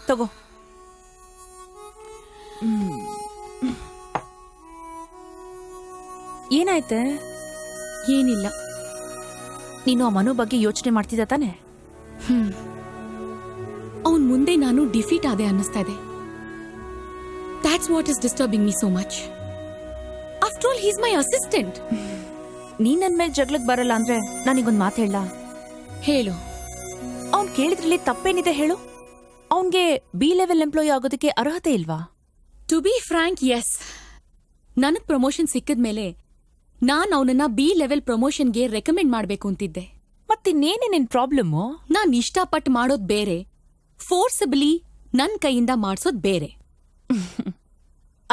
ತಗೋ. ಏನಾಯ್ತೆ? ಏನಿಲ್ಲ. ನೀನು ಆ ಮನು ಬಗ್ಗೆ ಯೋಚನೆ ಮಾಡ್ತಿದ್ದ ತಾನೆ? ಅವನ್ ಮುಂದೆ ನಾನು ಡಿಫೀಟ್ ಆದೆ ಅನ್ನಿಸ್ತಾ ಇದೆ. That's what is disturbing me so much. After all, he's my assistant. ನೀನ್ ನನ್ ಮೇಲೆ ಜಗ್ಲಕ್ ಬರಲ್ಲ ಅಂದ್ರೆ ನಾನೀಗೊಂದ್ ಮಾತು ಹೇಳ. ಹೇಳು. ಅವ್ನ್ ಕೇಳಿದ್ರಲ್ಲಿ ತಪ್ಪೇನಿದೆ ಹೇಳು? ಅವನ್ಗೆ ಬಿ ಲೆವೆಲ್ ಎಂಪ್ಲಾಯಿ ಆಗೋದಕ್ಕೆ ಅರ್ಹತೆ ಇಲ್ವಾ? To be frank, yes. ನನಗ್ ಪ್ರಮೋಷನ್ ಸಿಕ್ಕಿದ್ಮೇಲೆ ನಾನ್ ಅವನನ್ನ ಬಿ ಲೆವೆಲ್ ಪ್ರಮೋಷನ್ಗೆ ರೆಕಮೆಂಡ್ ಮಾಡ್ಬೇಕು ಅಂತಿದ್ದೆ. ಮತ್ತಿನ್ನೇನೇ ನಿನ್ ಪ್ರಾಬ್ಲಮ್ಮು? ನಾನ್ ಇಷ್ಟಪಟ್ಟು ಮಾಡೋದ್ ಬೇರೆ, ಫೋರ್ಸಬಲಿ ನನ್ ಕೈಯಿಂದ ಮಾಡ್ಸೋದ್ ಬೇರೆ.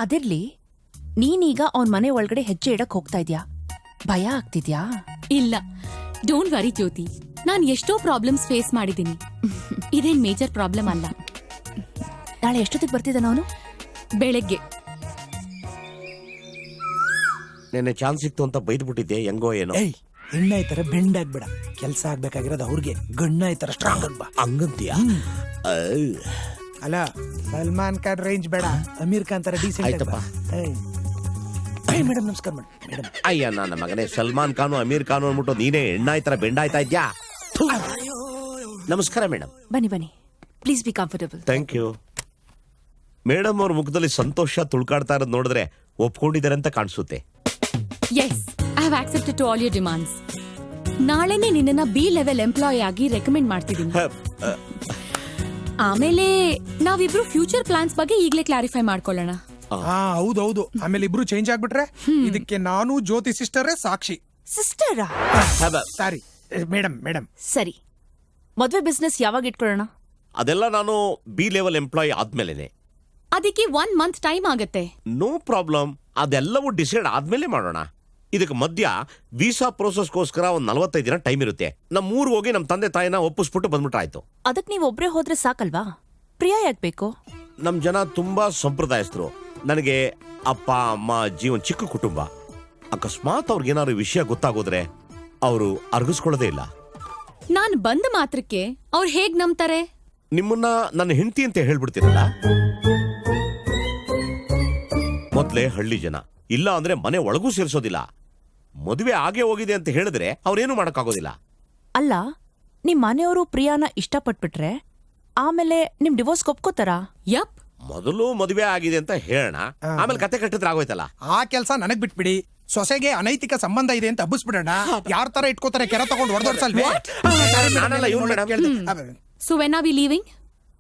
ಅದಿರ್ಲಿ, ನೀನೀಗ ಅವನ್ ಮನೆ ಒಳಗಡೆ ಹೆಜ್ಜೆ ಇಡಕ್ ಹೋಗ್ತಾ ಇದ್ಯಾ? ಭಯ ಆಗ್ತಿದ್ಯಾ? ಇಲ್ಲ, ಡೋಂಟ್ ವರಿ ಜ್ಯೋತಿ. ನಾನ್ ಎಷ್ಟೋ ಪ್ರಾಬ್ಲಮ್ಸ್ ಫೇಸ್ ಮಾಡಿದ್ದೀನಿ. ಇದೇನ್ ಮೇಜರ್ ಪ್ರಾಬ್ಲಮ್ ಅಲ್ಲ. ನಾಳೆ ಎಷ್ಟೊತ್ತಿಗೆ ಬರ್ತಿದ್ದಾನ ಅವನು? ಬೆಳಗ್ಗೆ. ನೆನ್ನೆ ಚಾನ್ಸ್ ಸಿಕ್ತು ಅಂತ ಬೈದ್ಬಿಟ್ಟಿದ್ದೆ, ಹೆಂಗೋ ಏನೋ. ಹೆಣ್ಣ ಐತರ ಬೆಂಡ್ ಆಗ್ಬೇಡ, ಕೆಲ್ಸ ಆಗ್ಬೇಕಾಗಿರೋದು ಅವ್ರಿಗೆ. ಗಣ್ಣ ಐತರ ಸ್ಟ್ರಾಂಗ್ ಆಗ್ಬಾ. ಹಂಗಂತೀಯ? ಅಲ್ಲ, ಸಲ್ಮಾನ್ ಖಾನ್ ರೇಂಜ್ ಬೇಡ, ಅಮೀರ್ ಖಾನ್ ತರ ಡೀಸೆಂಟ್ ಆಯ್ತಪ್ಪ. ಮೇಡಮ್ ನಮಸ್ಕಾರ ಮೇಡಮ್. ಅಯ್ಯ ನನ್ನ ಮಗನೇ, ಸಲ್ಮಾನ್ ಖಾನ್ ಅಮೀರ್ ಖಾನ್ ಅಂದ್ಬಿಟ್ಟು ನೀನೇ ಹೆಣ್ಣಾಯ್ತರ ಬೆಂಡಾಯ್ತಾ ಇದ್ಯಾ? ನಮಸ್ಕಾರ ಮೇಡಮ್. ಬನ್ನಿ ಬನ್ನಿ, please be comfortable. Thank you madam. ಅವ್ರ ಮುಖದಲ್ಲಿ ಸಂತೋಷ ತುಳ್ಕಾಡ್ತಾ ಇರೋದು ನೋಡಿದ್ರೆ ಒಪ್ಕೊಂಡಿದ್ದಾರೆ ಅಂತ ಕಾಣಿಸುತ್ತೆ. Yes, I have accepted to all your demands. ನಾಳೆನೇ ನಿನ್ನನ್ನ ಬಿ ಲೆವೆಲ್ ಎಂಪ್ಲಾಯಿ ಆಗಿ ರೆಕಮೆಂಡ್ ಮಾಡ್ತಿದ್ದೀನಿ. ಆಮೇಲೆ ನಾವಿಬ್ರು ಫ್ಯೂಚರ್ ಪ್ಲಾನ್ಸ್ ಬಗ್ಗೆ ಈಗಲೇ ಕ್ಲಾರಿಫೈ ಮಾಡ್ಕೊಳ್ಳೋಣ. ಹೌದೌದು. ಆಮೇಲೆ ಇಬ್ರು ಚೇಂಜ್ ಆಗ್ಬಿಟ್ರೆ ಇದಕ್ಕೆ ನಾನು ಜ್ಯೋತಿ ಸಿಸ್ಟರೇ ಸಾಕ್ಷಿ. ಸಿಸ್ಟರಾ? Sorry madam. ಮೇಡಮ್ ಸರಿ, ಮದ್ವೆ ಬಿಸ್ನೆಸ್ ಯಾವಾಗ ಇಟ್ಕೊಳ್ಳೋಣ? ಅದೆಲ್ಲ ನಾನು ಬಿ ಲೆವೆಲ್ ಎಂಪ್ಲಾಯಿ ಆದ್ಮೇಲೆನೆ. ಅದಕ್ಕೆ 1 month ಟೈಮ್ ಆಗತ್ತೆ. ನೋ ಪ್ರಾಬ್ಲಮ್, ಅದೆಲ್ಲವೂ ಡಿಸೈಡ್ ಆದ್ಮೇಲೆ ಮಾಡೋಣ. ಇದಕ್ಕೆ ಮಧ್ಯ ವೀಸಾ ಪ್ರೋಸೆಸ್ಗೋಸ್ಕರ ಒಂದ್ 45 ದಿನ ಟೈಮ್ ಇರುತ್ತೆ. ನಮ್ ಊರಿಗೆ ಹೋಗಿ ನಮ್ ತಂದೆ ತಾಯಿನ ಒಪ್ಪಿಸ್ಬಿಟ್ಟು ಬಂದ್ಬಿಟ್ರೆ ಆಯ್ತು. ಅದಕ್ಕೆ ನೀವು ಒಬ್ರೇ ಹೋದ್ರೆ ಸಾಕಲ್ವಾ? ಪ್ರಿಯಾ ಯಾಕ್ಬೇಕು? ನಮ್ ಜನ ತುಂಬಾ ಸಂಪ್ರದಾಯಸ್ಥರು. ನನಗೆ ಅಪ್ಪ ಅಮ್ಮ ಅಜ್ಜಿ ಒಂದ್ ಚಿಕ್ಕ ಕುಟುಂಬ. ಅಕಸ್ಮಾತ್ ಅವ್ರಿಗೇನಾದ್ರು ವಿಷಯ ಗೊತ್ತಾಗೋದ್ರೆ ಅವರು ಅರ್ಗಿಸ್ಕೊಳ್ಳೋದೇ ಇಲ್ಲ. ನಾನ್ ಬಂದ ಮಾತ್ರಕ್ಕೆ ಅವ್ರು ಹೇಗ್ ನಂಬ್ತಾರೆ? ನಿಮ್ಮನ್ನ ನನ್ನ ಹೆಂಡತಿ ಅಂತ ಹೇಳ್ಬಿಡ್ತೀರಲ್ಲ. ಮೊದ್ಲೇ ಹಳ್ಳಿ ಜನ, ಇಲ್ಲ ಅಂದ್ರೆ ಮನೆ ಒಳಗೂ ಸೇರಿಸೋದಿಲ್ಲ. ಮದುವೆ ಆಗೇ ಹೋಗಿದೆ ಅಂತ ಹೇಳಿದ್ರೆ ಅವ್ರೇನು ಮಾಡಕ್ಕಾಗೋದಿಲ್ಲ. ಅಲ್ಲ, ನಿಮ್ ಮನೆಯವರು ಪ್ರಿಯಾನ ಇಷ್ಟಪಟ್ಬಿಟ್ರೆ ಆಮೇಲೆ ನಿಮ್ ಡಿವೋರ್ಸ್ ಒಪ್ಕೋತಾರ? ಯಪ್. ಮೊದಲು ಮದುವೆ ಆಗಿದೆ ಅಂತ ಹೇಳೋಣ, ಆಮೇಲೆ ಕತೆ ಕಟ್ಟಿದ್ರೆ ಆಗೋಯ್ತಲ್ಲ. ಆ ಕೆಲ್ಸ ನನಗ್ ಬಿಟ್ಬಿಡಿ. ಸೊಸೆಗೆ ಅನೈತಿಕ ಸಂಬಂಧ ಇದೆ ಅಂತ ಹಬ್ಬಿಸ್ಬಿಡೋಣ. ಯಾರ ತರ ಇಟ್ಕೋತಾರೆ, ಕೆರ ತಗೊಂಡು ಹೊಡೆದೋಡ್ಸಲ್ವೇ? ನಾನೆಲ್ಲ ಇವ್ನ್ madam. So when are we leaving?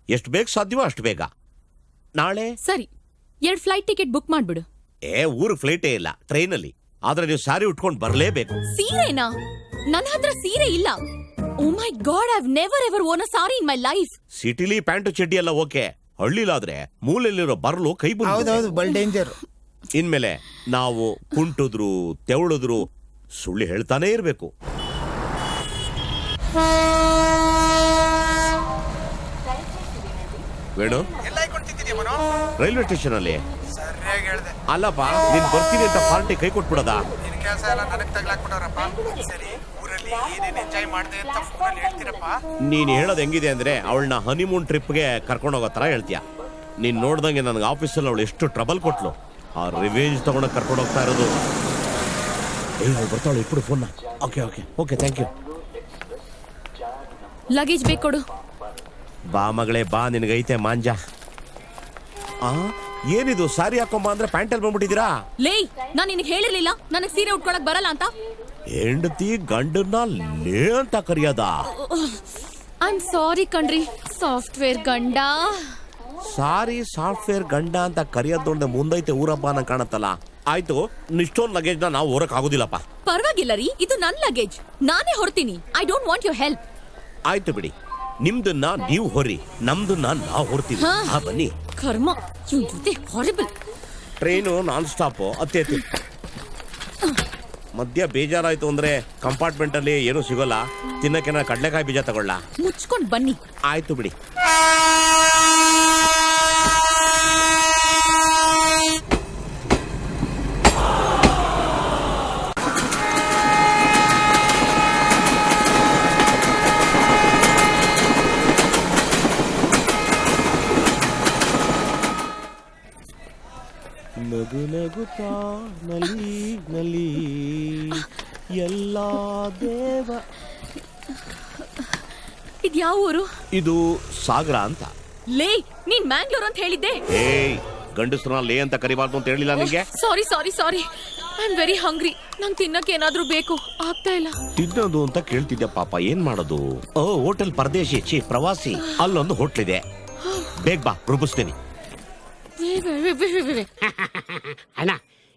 ಎಷ್ಟು ಬೇಗ ಸಾಧ್ಯವೋ ಅಷ್ಟು ಬೇಗ. ನಾಳೆ ಸರಿ, 2 ಫ್ಲೈಟ್ ಟಿಕೆಟ್ ಬುಕ್ ಮಾಡ್ಬಿಡು. ಊರಿಗೆ ಫ್ಲೈಟೇ ಇಲ್ಲ, ಟ್ರೈನಲ್ಲಿ. ಆದ್ರೆ ನೀವು ಸ್ಯಾರಿ ಉಟ್ಕೊಂಡು ಬರ್ಲೇಬೇಕು. ಸೀರೆನಾ? ನನ್ನ ಹತ್ರ ಸೀರೆ ಇಲ್ಲ. Oh my god, I have never ever own a sari in my life. ಸಿಟಿಲಿ ಪ್ಯಾಂಟು ಚಡ್ಡಿ ಎಲ್ಲ ಓಕೆ, ಹಳ್ಳಿಲಾದ್ರೆ ಮೂಲೆಯಲ್ಲಿರೋ ಬರ್ಲು ಕೈ ಹೌದೌದು, ಬಲ್ ಡೇಂಜರ್. ಇನ್ಮೇಲೆ ನಾವು ಕುಂಟುದ್ರು ತೆವಳಿದ್ರು ಸುಳ್ಳು ಹೇಳ್ತಾನೆ ಇರ್ಬೇಕು. ವೇಣು, ರೈಲ್ವೆ ಸ್ಟೇಷನ್ ಅಲ್ಲಿ ಅಲ್ಲಪ್ಪ, ನೀನ್ ಬರ್ತೀನಿ ಅಂತ ಪಾರ್ಟಿ ಕೈ ಕೊಟ್ಬಿಡದ? ನೀನ್ ಹೇಳೋದ್ ಹೆಂಗಿದೆ ಅಂದ್ರೆ ಅವಳನ್ನ ಹನಿಮೂನ್ ಟ್ರಿಪ್ಗೆ ಕರ್ಕೊಂಡು ಹೋಗೋ ತರ ಹೇಳ್ತೀಯ. ನೀನ್ ನೋಡ್ದಂಗೆ ನನಗೆ ಆಫೀಸಲ್ಲಿ ಅವಳು ಎಷ್ಟು ಟ್ರಬಲ್ ಕೊಟ್ಲು. ಆ ರಿವೆಂಜ್ ತಗೊಂಡ ಕರ್ಕೊಂಡು ಹೋಗ್ತಾ ಇರೋದು. ಅವಳು ಬರ್ತಾವಳು, ಇಪ್ಪಡು phone. Okay okay okay, thank you. Luggage ಬೇಕು ಕೊಡು. ಬಾ ಮಗಳೇ ಬಾ, ನಿನಗೈತೆ ಮಾಂಜ. ಏನಿದು ಸಾರಿ ಹಾಕೊಂಬ ಅಂದ್ರೆ ಪ್ಯಾಂಟಲ್ಲಿ ಬಂದ್ಬಿಟ್ಟಿದ್ದೀರಾ? ಲೇ, ನಾನ್ ನಿನಗೆ ಹೇಳಿರ್ಲಿಲ್ಲ ನನಗೆ ಸೀರೆ ಉಟ್ಕೊಳಕ್ ಬರಲ್ಲ ಅಂತ. ಹೆಂಡತಿ ಗಂಡನ್ನ ಲೇ ಅಂತ ಕರೆಯೋದ? ಐ ಆಮ್ ಸಾರಿ ಕಣ್ರಿ, ಸಾಫ್ಟ್ವೇರ್ ಗಂಡ. ಸಾರಿ ಸಾಫ್ಟ್ವೇರ್ ಗಂಡ ಅಂತ ಕರೆಯೋದು ಮುಂದೈತೆ ಊರಪ್ಪ ನಂಗೆ ಕಾಣತ್ತಲ್ಲ. ಆಯ್ತು, ಇಷ್ಟೊಂದು ಲಗೇಜ್ ನಾವು ಹೊರಕ್ ಆಗೋದಿಲ್ಲಪ್ಪ. ಪರವಾಗಿಲ್ಲ ರೀ, ಇದು ನನ್ ಲಗೇಜ್, ನಾನೇ ಹೊರ್ತೀನಿ. I don't want your help. ಆಯ್ತು ಬಿಡಿ, ನಿಮ್ದನ್ನ ನೀವು ಹೊರಿ, ನಮ್ದನ್ನ ನಾವು ಹೊರ್ತೀವಿ. ಬನ್ನಿ. ಕರ್ಮ, ಇವ್ನ್ ಜೊತೆ ಹಾರಿಬಲ್. ಟ್ರೈನು ನಾನ್ ಸ್ಟಾಪ್, ಅತ್ತೆ ಮಧ್ಯ ಬೇಜಾರಾಯ್ತು ಅಂದ್ರೆ ಕಂಪಾರ್ಟ್ಮೆಂಟ್ ಅಲ್ಲಿ ಏನೂ ಸಿಗೋಲ್ಲ. ತಿನ್ನಕ್ಕೆ ಕಡ್ಲೆಕಾಯಿ ಬೀಜ ತಗೊಳ್ಳ. ಮುಚ್ಕೊಂಡ್ ಬನ್ನಿ. ಆಯ್ತು ಬಿಡಿ. ನಗುತ್ತಾ ನಲಿ ನಲಿ ಎಲ್ಲ ದೇವ. ಇದ್ಯಾವ ಊರು? ಇದು ಸಾಗರ ಅಂತ. ಲೇ, ನೀನ್ ಮ್ಯಾಂಗ್ಳೂರ್ ಅಂತ ಹೇಳಿದ್ದೆ. ಏಯ್, ಗಂಡಸ್ರನ್ನ ಲೇ ಅಂತ ಕರಿಬಾರ್ದು ಅಂತ ಹೇಳಿಲ್ಲ ನಿಂಗೆ? ಸಾರಿ ಐ ಆಮ್ ವೆರಿ ಹಂಗ್ರಿ. ನಂಗೆ ತಿನ್ನಕ್ಕೆ ಏನಾದ್ರೂ ಬೇಕು, ಆಗ್ತಾ ಇಲ್ಲ. ತಿನ್ನೋದು ಅಂತ ಕೇಳ್ತಿದ್ದೆ ಪಾಪ, ಏನ್ ಮಾಡೋದು? ಓ, ಹೋಟೆಲ್ ಪರದೇಶಿ ಪ್ರವಾಸಿ, ಅಲ್ಲೊಂದು ಹೋಟ್ಲಿದೆ, ಬೇಗ ಬಾ ರುಬಿಸ್ತೀನಿ. ಅಣ್ಣ,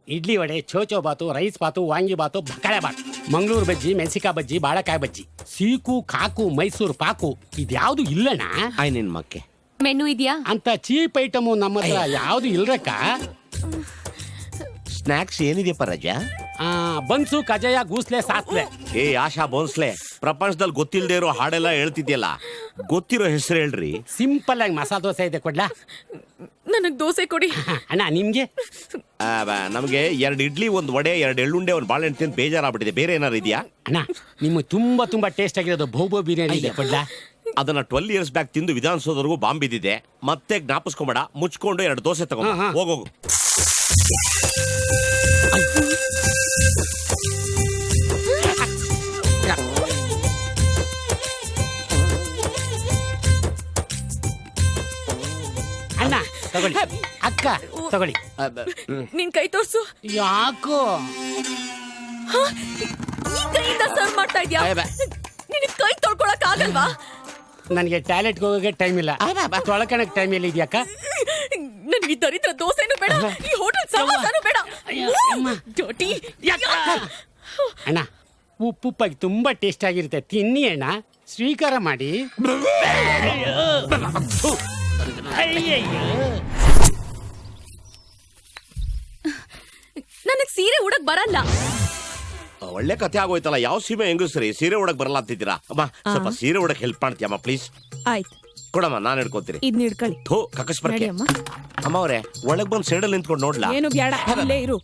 ಇಡ್ಲಿ ವಡೆ, ಚೋಚೋ ಬಾತು, ರೈಸ್ ಬಾತು, ವಾಂಗಿ ಬಾತು, ಬಕಳೆ ಬಾತು, ಮಂಗಳೂರು ಬಜ್ಜಿ, ಮೆಣಸಿಕಾಯಿ ಬಜ್ಜಿ, ಬಾಳೆಕಾಯಿ ಬಜ್ಜಿ, ಸೀಕು, ಕಾಕು, ಮೈಸೂರು ಪಾಕು, ಇದ್ಯಾವುದು ಇಲ್ಲಣ್ಣ. ಆಯ್ ನಿನ್ ಮಕ್ಕೆ ಮೆನು ಇದೆಯಾ? ಅಂತ ಚೀಪ್ ಐಟಮು ನಮ್ಮ ಹತ್ರ ಯಾವ್ದು ಇಲ್ರಕ್ಕ. ಸ್ನಾಕ್ಸ್ ಏನಿದೆಯಪ್ಪ ರಜಾ? ಬನ್ಸು, ಕಜಾಯ, ಗೂಸ್ಲೆ, ಸಾಸ್ಲೆ. ಏ ಆಶಾ ಬೋನ್ಸ್ಲೆ, ಪ್ರಪಂಚದಲ್ಲಿ ಗೊತ್ತಿಲ್ಲದೆ ಇರೋ ಹಾಡೆಲ್ಲ ಹೇಳ್ತಿದ್ಯಲ್ಲ, ಗೊತ್ತಿರೋ ಹೆಸರು ಹೇಳ್ರಿ. ಸಿಂಪಲ್ ಆಗಿ ಮಸಾಲೆ ದೋಸೆ ಇದೆ, ಕೊಡ್ಲಾ? ನನಗ್ ದೋಸೆ ಕೊಡಿ. ಅಣ್ಣ ನಿಮ್ಗೆ? ನಮಗೆ 2 ಇಡ್ಲಿ, 1 ವಡೆ, 2 ಎಳ್ಳುಂಡೆ, 1 ಬಾಳೆಹಣ್ಣು ತಿಂದು ಬೇಜಾರಾಗ್ಬಿಟ್ಟಿದೆ. ಬೇರೆ ಏನಾರು ಇದೆಯಾ? ಅಣ್ಣ, ನಿಮ್ಗೆ ತುಂಬಾ ಟೇಸ್ಟ್ ಆಗಿರೋದು ಬಹುಬೋ ಬಿರಿಯಾನಿ ಇದೆ, ಕೊಡ್ಲಾ? ಅದನ್ನ 12 ಇಯರ್ಸ್ ಬ್ಯಾಕ್ ತಿಂದು ವಿಧಾನಸೌಧವರೆಗೂ ಬಾಂಬ್ ಬಿದ್ದಿದೆ. ಮತ್ತೆ ಜ್ಞಾಪಿಸ್ಕೊಂಬೇಡ, ಮುಚ್ಕೊಂಡು 2 ದೋಸೆ ತಗೊಂಡು ಹೋಗೋಗು. ಅಣ್ಣ ತಗೊಳ್ಳಿ, ಅಕ್ಕ ತಗೊಳ್ಳಿ. ನಿನ್ ಕೈ ತೋರ್ಸು. ಯಾಕೋ ಈ ಕೈಯಿಂದ ಸರ್ವ್ ಮಾಡ್ತಾ ಇದ್ಯಾ? ನಿನ್ ಕೈ ತೊಳ್ಕೊಳಕ್ ಆಗಲ್ವಾ? ನನಗೆ ಟಾಯ್ಲೆಟ್ಗೆ ಹೋಗೋಕೆ ಟೈಮ್ ಇಲ್ಲ, ತೊಳ್ಕೊಳಕ್ ಟೈಮ್ ಇಲ್ಲ. ಇದೆಯಕ್ಕ, ನನಗೆ ಈ ದರಿದ್ರ ದೋಸೆನೂ ಬೇಡ, ಈ ಹೋಟೆಲ್ ಸವಾಸನೂ ಬೇಡ. ಡರ್ಟಿ. ಅಣ್ಣ, ಉಪ್ಪುಪ್ಪಾಗಿ ತುಂಬಾ ಟೇಸ್ಟ್ ಆಗಿರುತ್ತೆ, ತಿನ್ನಿ ಅಣ್ಣ, ಸ್ವೀಕಾರ ಮಾಡಿ. ನನಗ್ ಸೀರೆ ಉಡಕ್ ಬರಲ್ಲ. ಒಳ್ಳೆ ಕಥೆ ಆಗೋಯ್ತಲ್ಲ. ಯಾವ ಸೀಮೆ ಹೆಂಗಸ್ರಿ ಸೀರೆ ಉಡಕ್ ಬರಲ್ಲ ಅಂತಿದ್ದೀರಾ? ಅಮ್ಮ, ಸ್ವಲ್ಪ ಸೀರೆ ಉಡಕ್ ಹೆಲ್ಪ್ ಮಾಡ್ತೀಯಮ್ಮ ಪ್ಲೀಸ್? ಆಯ್ತು, ಕೊಡಮ್ಮ, ನಾನು ಹಿಡ್ಕೊತೀನಿ. ಇದ್ ಹಿಡ್ಕೊಳ್ಳಿ. ಥೋ, ಕಕ್ಕಸ್ ಬರ್ಕೆ. ಅಮ್ಮ ಅವ್ರೆ, ಒಳಗ್ ಬಂದ್ ಸೈಡಲ್ಲಿ ನಿಂತ್ಕೊಂಡು ನೋಡ್ಲಾ? ಏನು ಬ್ಯಾಡ, ಇಲ್ಲೇ ಇರು.